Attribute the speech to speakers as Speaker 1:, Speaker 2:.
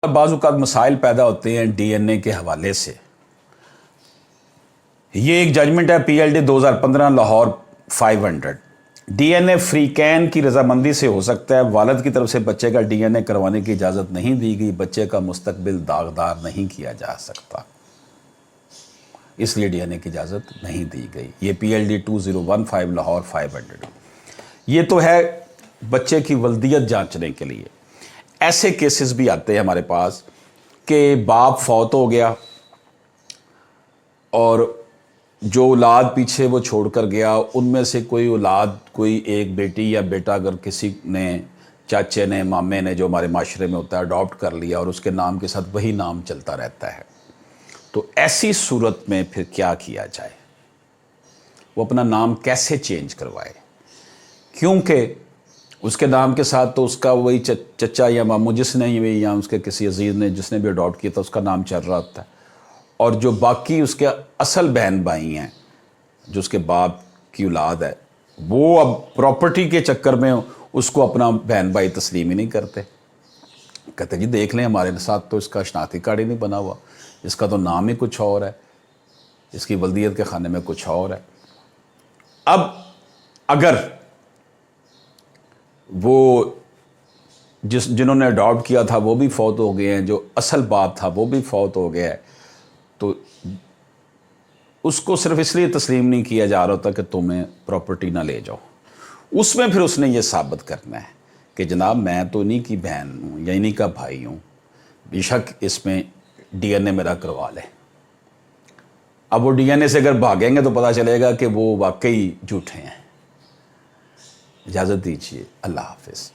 Speaker 1: بعض اوقات مسائل پیدا ہوتے ہیں ڈی این اے کے حوالے سے. یہ ایک ججمنٹ ہے P L D 2015 Lahore 500. D N A فریقین کی رضامندی سے ہو سکتا ہے. والد کی طرف سے بچے کا ڈی این اے کروانے کی اجازت نہیں دی گئی. بچے کا مستقبل داغدار نہیں کیا جا سکتا، اس لیے ڈی این اے کی اجازت نہیں دی گئی. یہ پی ایل ڈی 2015 لاہور 500. یہ تو ہے بچے کی ولدیت جانچنے کے لیے. ایسے کیسز بھی آتے ہیں ہمارے پاس کہ باپ فوت ہو گیا اور جو اولاد پیچھے وہ چھوڑ کر گیا ان میں سے کوئی اولاد، کوئی ایک بیٹی یا بیٹا اگر کسی نے، چاچے نے، مامے نے، جو ہمارے معاشرے میں ہوتا ہے، اڈاپٹ کر لیا اور اس کے نام کے ساتھ وہی نام چلتا رہتا ہے، تو ایسی صورت میں پھر کیا کیا جائے؟ وہ اپنا نام کیسے چینج کروائے؟ کیونکہ اس کے نام کے ساتھ تو اس کا وہی چچا یا ماموں جس نے یا اس کے کسی عزیز نے جس نے بھی اڈاپٹ کیا تھا اس کا نام چل رہا ہوتا ہے، اور جو باقی اس کے اصل بہن بھائی ہیں، جو اس کے باپ کی اولاد ہے، وہ اب پراپرٹی کے چکر میں اس کو اپنا بہن بھائی تسلیم ہی نہیں کرتے. کہتے جی دیکھ لیں ہمارے ساتھ تو اس کا شناختی کارڈ ہی نہیں بنا ہوا، اس کا تو نام ہی کچھ اور ہے، اس کی ولدیت کے خانے میں کچھ اور ہے. اب اگر وہ جنہوں نے اڈاپٹ کیا تھا وہ بھی فوت ہو گئے ہیں، جو اصل باپ تھا وہ بھی فوت ہو گیا ہے، تو اس کو صرف اس لیے تسلیم نہیں کیا جا رہا ہوتا کہ تمہیں پراپرٹی نہ لے جاؤ. اس میں پھر اس نے یہ ثابت کرنا ہے کہ جناب میں تو انہی کی بہن ہوں یا انہی کا بھائی ہوں، بے شک اس میں ڈی این اے میرا کروا لیں. اب وہ ڈی این اے سے اگر بھاگیں گے تو پتہ چلے گا کہ وہ واقعی جھوٹے ہیں. اجازت دیجیے، اللہ حافظ.